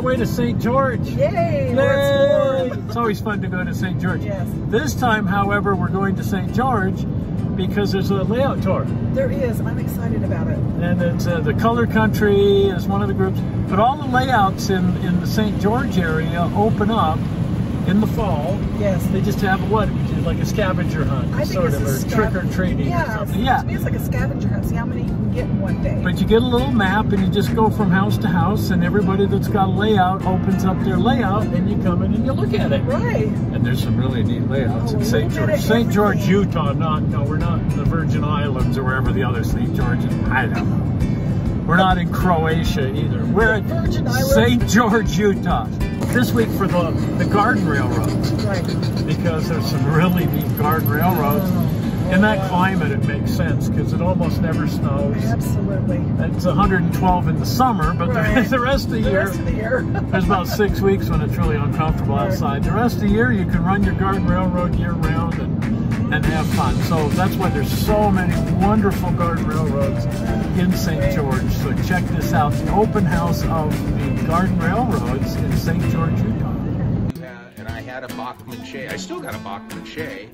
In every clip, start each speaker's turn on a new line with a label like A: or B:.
A: way to St. George.
B: Yay! Yay!
A: It's always fun to go to St. George.
B: Yes.
A: This time, however, we're going to St. George because there's a layout tour.
B: There is. I'm excited about it.
A: And it's the Color Country is one of the groups. But all the layouts in the St. George area open up in the fall.
B: Yes.
A: They just have what? Like a scavenger hunt,
B: I think
A: sort
B: it's
A: of, or trick-or-treating or something. Yeah.
B: To me it's like a scavenger hunt. See how many you can get in one day.
A: But you get a little map and you just go from house to house, and everybody that's got a layout opens up their layout and you come in and you look at it.
B: Right.
A: And there's some really neat layouts in St. George. St. George, Utah, we're not in the Virgin Islands or wherever the other St. George is. I don't know. We're not in Croatia either. We're at St. George, Utah. This week for the garden railroads. Right. Because there's some really neat garden railroads. In that climate, it makes sense because it almost never snows.
B: Absolutely.
A: It's 112 in the summer, but the rest of the year, there's about 6 weeks when it's really uncomfortable outside. The rest of the year, you can run your garden railroad year round and have fun. So that's why there's so many wonderful garden railroads in St. George. So check this out, the open house of the garden railroads in St. George, Utah.
C: And I had a Bachmann-Shea. I still got a Bachmann-Shea.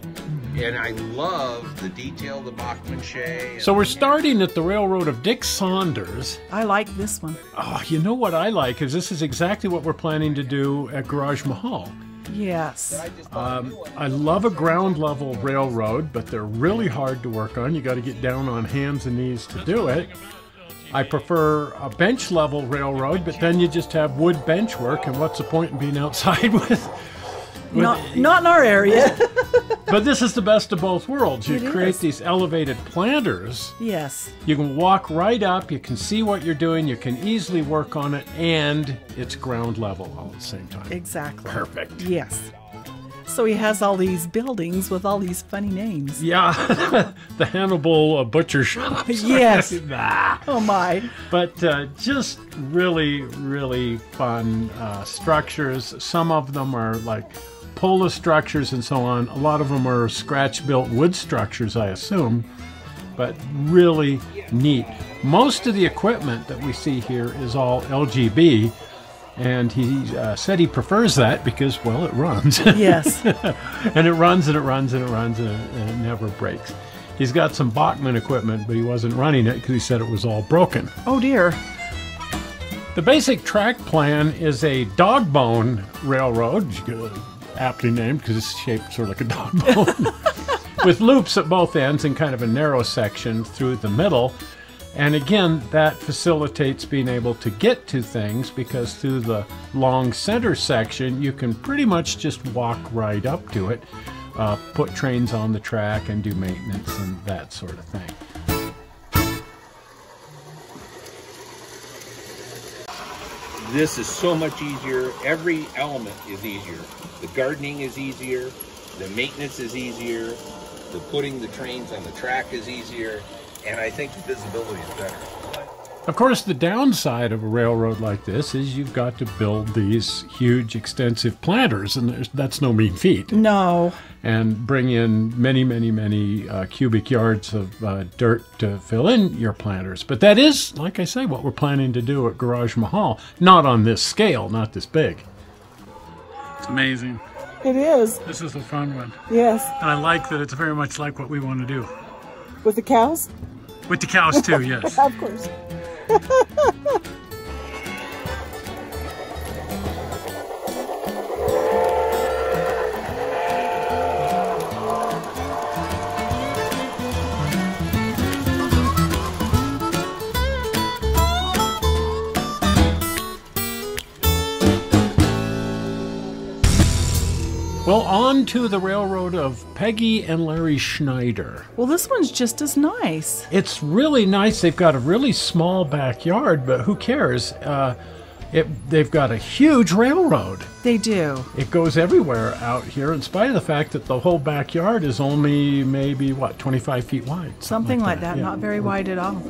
C: And I love the detail of the Bachmann-Shea.
A: So we're starting at the railroad of Dick Saunders.
B: I like this one.
A: Oh, you know what I like is this is exactly what we're planning to do at Garage Mahal.
B: Yes.
A: I love a ground level railroad, but they're really hard to work on. You got to get down on hands and knees to do it. I prefer a bench level railroad, but then you just have wood bench work, and what's the point in being outside with
B: not in our area.
A: But this is the best of both worlds. You
B: It
A: create
B: is.
A: these elevated planters.
B: Yes.
A: You can walk right up, you can see what you're doing, you can easily work on it, and it's ground level all at the same time.
B: Exactly.
A: Perfect.
B: Yes. So he has all these buildings with all these funny names.
A: Yeah, the Hannibal butcher shop.
B: Yes.
A: Nah.
B: Oh my.
A: But just really, really fun structures. Some of them are like Pola structures and so on. A lot of them are scratch-built wood structures, I assume, but really neat. Most of the equipment that we see here is all LGB, and he said he prefers that because, well, it runs.
B: Yes.
A: And it runs and it runs and it runs and it never breaks. He's got some Bachmann equipment, but he wasn't running it because he said it was all broken.
B: Oh dear.
A: The basic track plan is a dog bone railroad, aptly named because it's shaped sort of like a dog bone, with loops at both ends and kind of a narrow section through the middle. And again, that facilitates being able to get to things because through the long center section, you can pretty much just walk right up to it, put trains on the track and do maintenance and that sort of thing.
C: This is so much easier. Every element is easier. The gardening is easier. The maintenance is easier. The putting the trains on the track is easier. And I think the visibility is better.
A: Of course, the downside of a railroad like this is you've got to build these huge, extensive planters, and that's no mean feat.
B: No.
A: And bring in many, many, many cubic yards of dirt to fill in your planters. But that is, like I say, what we're planning to do at Garage Mahal. Not on this scale, not this big. It's amazing.
B: It is.
A: This is a fun one.
B: Yes.
A: And I like that it's very much like what we want to do.
B: With the cows?
A: With the cows too, yes.
B: Of course.
A: Well, on to the railroad of Peggy and Larry Schneider.
B: Well, this one's just as nice.
A: It's really nice. They've got a really small backyard, but who cares? They've got a huge railroad.
B: They do.
A: It goes everywhere out here, in spite of the fact that the whole backyard is only maybe, what, 25 feet wide?
B: Something like that.
A: Yeah.
B: Not very wide at all.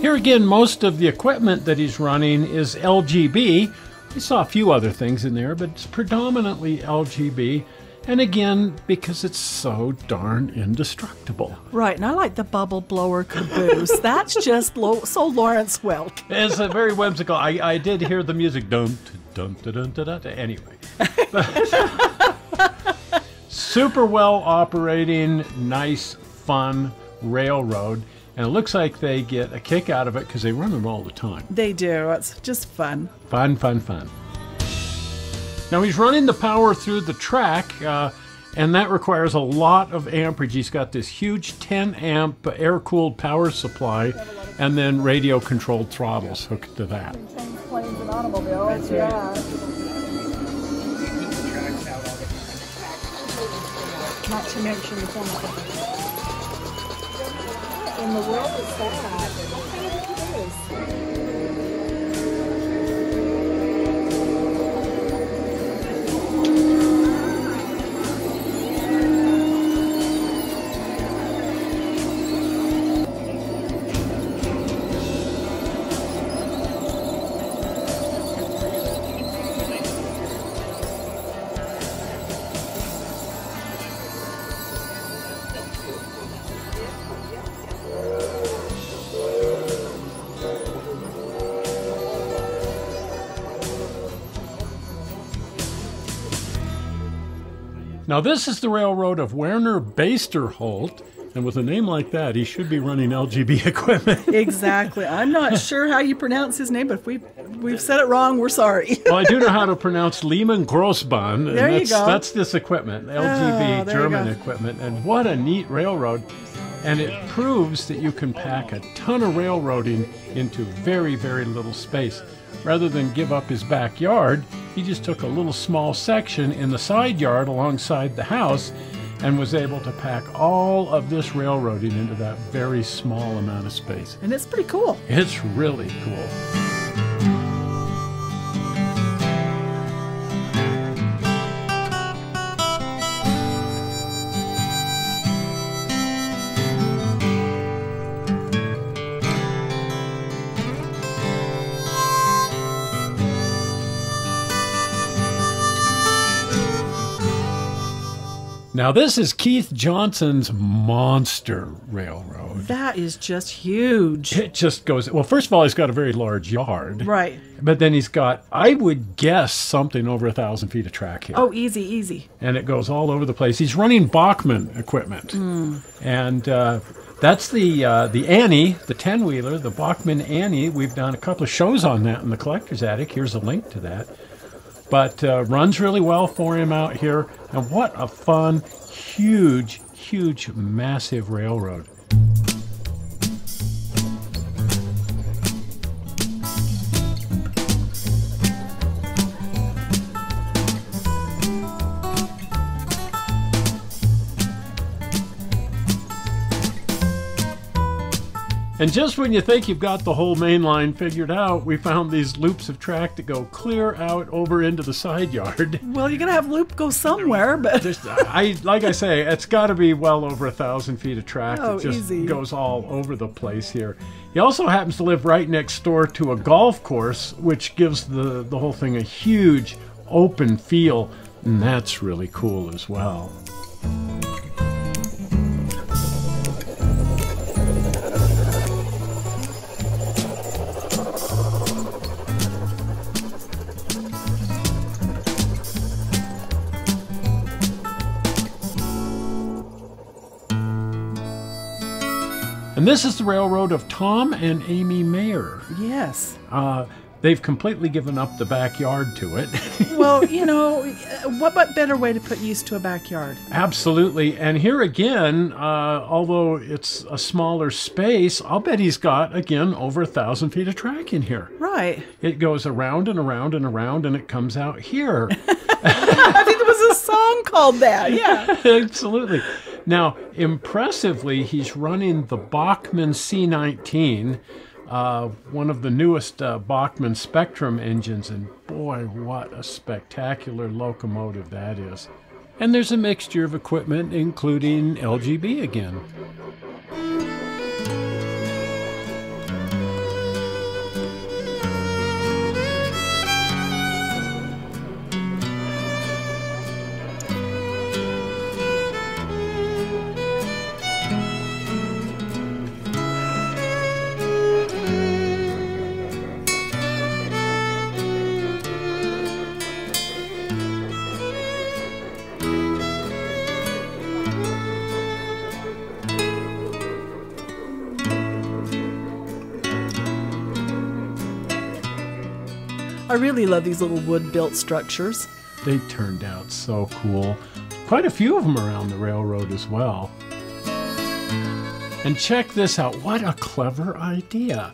A: Here again, most of the equipment that he's running is LGB. We saw a few other things in there, but it's predominantly LGB. And again, because it's so darn indestructible.
B: Right, and I like the bubble blower caboose. That's just so Lawrence Welk.
A: It's a very whimsical. I did hear the music. Dun, dun, dun, dun, dun, dun, anyway. Super well operating, nice, fun railroad. And it looks like they get a kick out of it because they run it all the time.
B: They do. It's just fun.
A: Fun, fun, fun. Now he's running the power through the track, and that requires a lot of amperage. He's got this huge 10 amp air-cooled power supply, and then radio-controlled throttles hooked to that.
B: Planes and automobiles, yeah. Not to mention the chemicals. What in the world is that? What kind of caboose?
A: Now this is the railroad of Werner Baisterhollt, and with a name like that, he should be running LGB equipment.
B: Exactly. I'm not sure how you pronounce his name, but if we've said it wrong, we're sorry.
A: Well, I do know how to pronounce Lehman Grossbahn. And
B: there you go.
A: That's this equipment, LGB German equipment, and what a neat railroad. And it proves that you can pack a ton of railroading into very, very little space. Rather than give up his backyard, he just took a little small section in the side yard alongside the house and was able to pack all of this railroading into that very small amount of space.
B: And it's pretty cool.
A: It's really cool. Now this is Keith Johnson's monster railroad.
B: That is just huge.
A: It just goes, well, first of all, he's got a very large yard.
B: Right.
A: But then he's got, I would guess, something over 1,000 feet of track here.
B: Oh, easy, easy.
A: And it goes all over the place. He's running Bachmann equipment. And that's the Annie, the 10-wheeler, the Bachmann Annie. We've done a couple of shows on that in the Collector's Attic. Here's a link to that. But runs really well for him out here. And what a fun, huge, huge, massive railroad. And just when you think you've got the whole main line figured out, we found these loops of track that go clear out over into the side yard.
B: Well, you're gonna have loop go somewhere, but
A: like I say, it's got to be well over 1,000 feet of track.
B: Oh,
A: it just
B: easy.
A: goes all over the place here. He also happens to live right next door to a golf course, which gives the whole thing a huge open feel, and that's really cool as well. And this is the railroad of Tom and Amy Mayer.
B: yes.
A: They've completely given up the backyard to it.
B: Well, you know, what better way to put use to a backyard?
A: Absolutely. And here again, although it's a smaller space, I'll bet he's got, again, over 1,000 feet of track in here.
B: Right.
A: It goes around and around and around, and it comes out here.
B: I think there was a song called that. Yeah.
A: Absolutely. Now, impressively, he's running the Bachmann C19, one of the newest Bachmann Spectrum engines, and boy, what a spectacular locomotive that is. And there's a mixture of equipment, including LGB again.
B: I really love these little wood-built structures.
A: They turned out so cool. Quite a few of them around the railroad as well. And check this out. What a clever idea.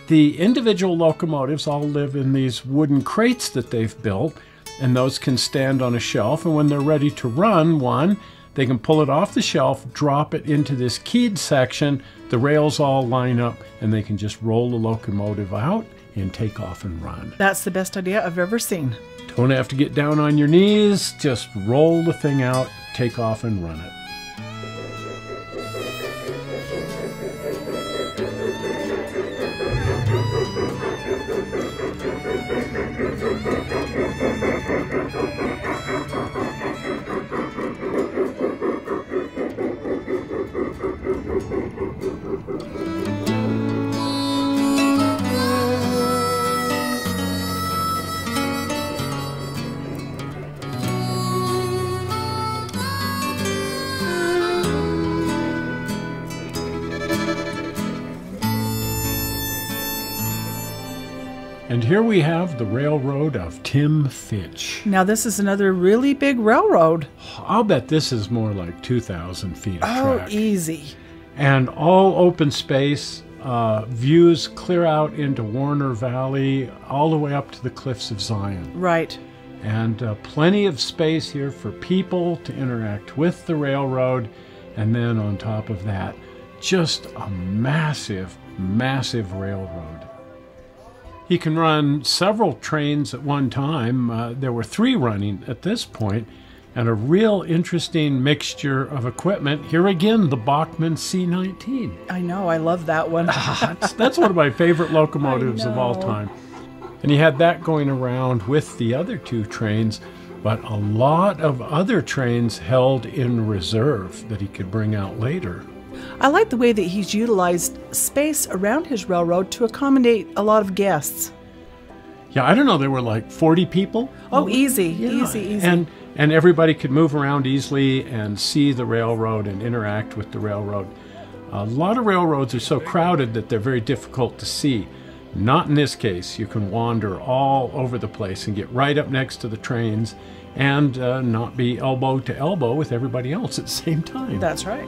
A: The individual locomotives all live in these wooden crates that they've built, and those can stand on a shelf, and when they're ready to run one, they can pull it off the shelf, drop it into this keyed section, the rails all line up, and they can just roll the locomotive out and take off and run.
B: That's the best idea I've ever seen.
A: Don't have to get down on your knees, just roll the thing out, take off and run it. And here we have the railroad of Tim Fitch.
B: Now this is another really big railroad.
A: I'll bet this is more like 2,000 feet of track.
B: Oh, easy.
A: And all open space, views clear out into Warner Valley, all the way up to the cliffs of Zion.
B: Right.
A: And plenty of space here for people to interact with the railroad. And then on top of that, just a massive, massive railroad. He can run several trains at one time. There were 3 running at this point, and a real interesting mixture of equipment. Here again, the Bachmann C-19.
B: I know, I love that one.
A: That's one of my favorite locomotives of all time. And he had that going around with the other 2 trains, but a lot of other trains held in reserve that he could bring out later.
B: I like the way that he's utilized space around his railroad to accommodate a lot of guests.
A: Yeah, I don't know, there were like 40 people.
B: Oh, easy,
A: Yeah.
B: easy.
A: And everybody could move around easily and see the railroad and interact with the railroad. A lot of railroads are so crowded that they're very difficult to see. Not in this case. You can wander all over the place and get right up next to the trains and not be elbow to elbow with everybody else at the same time.
B: That's right.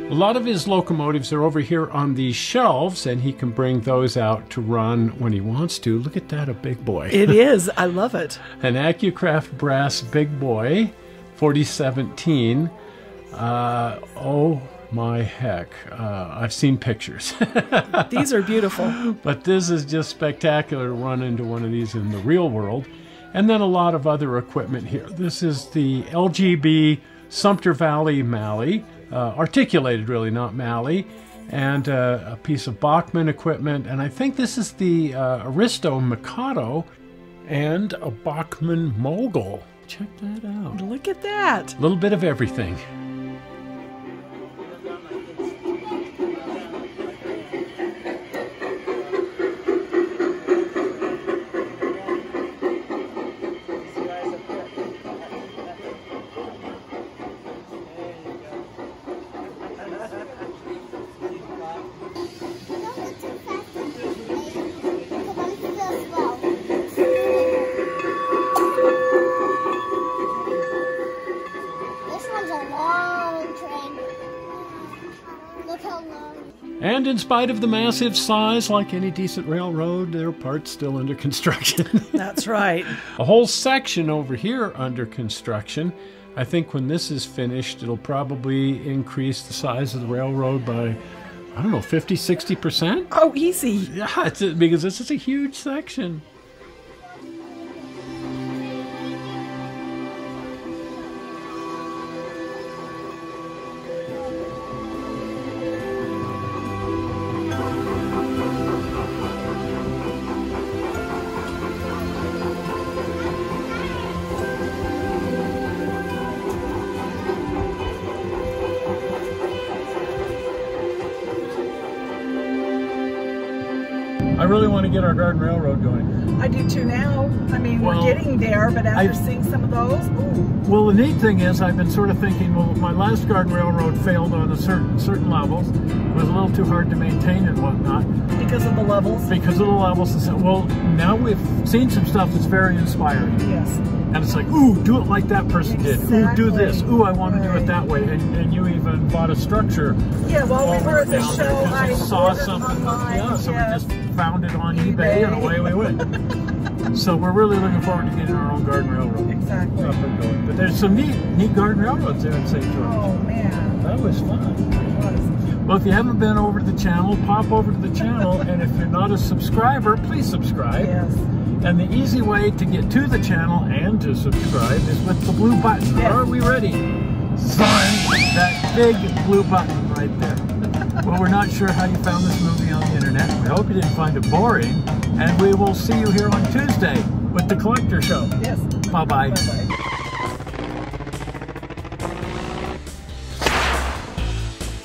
A: A lot of his locomotives are over here on these shelves, and he can bring those out to run when he wants to. Look at that, a big boy.
B: It is. I love it.
A: An Accucraft Brass Big Boy, 4017. Oh my heck. I've seen pictures.
B: These are beautiful.
A: But this is just spectacular to run into one of these in the real world. And then a lot of other equipment here. This is the LGB Sumter Valley Malley. Articulated, really, not Malley, and a piece of Bachmann equipment, and I think this is the Aristo Mikado and a Bachmann Mogul. Check that out.
B: Look at that.
A: A little bit of everything. And in spite of the massive size, like any decent railroad, there are parts still under construction.
B: That's right.
A: A whole section over here under construction. I think when this is finished, it'll probably increase the size of the railroad by, I don't know, 50, 60%?
B: Oh, easy.
A: Yeah, because this is a huge section.
D: really want to get our Garden Railroad going.
B: I do too now. I mean, we're getting there, but after seeing some of those, ooh.
D: Well, the neat thing is I've been sort of thinking, well, my last Garden Railroad failed on a certain levels. It was a little too hard to maintain and whatnot.
B: Because of the levels?
D: Because of the levels. Well, now we've seen some stuff that's very inspiring.
B: Yes.
D: And it's like, ooh, do it like that person did. Ooh, do this. Ooh, I want to do it that way. And you even bought a structure.
B: Yeah, while we were at the show, I
D: saw something. So we just found it on eBay and away we went. So we're really looking forward to getting our own Garden Railroad.
B: Exactly.
D: Up and going. But there's some neat Garden Railroads there in St. George.
B: Oh, man.
D: That was fun.
B: It was.
D: Well, if you haven't been over to the channel, pop over to the channel. And if you're not a subscriber, please subscribe.
B: Yes.
D: And the easy way to get to the channel and to subscribe is with the blue button.
B: Yes.
D: Are we ready? Sign that big blue button right there. Well, we're not sure how you found this movie on the internet. We hope you didn't find it boring. And we will see you here on Tuesday with the Collector Show.
B: Yes.
D: Bye-bye.
B: Bye-bye.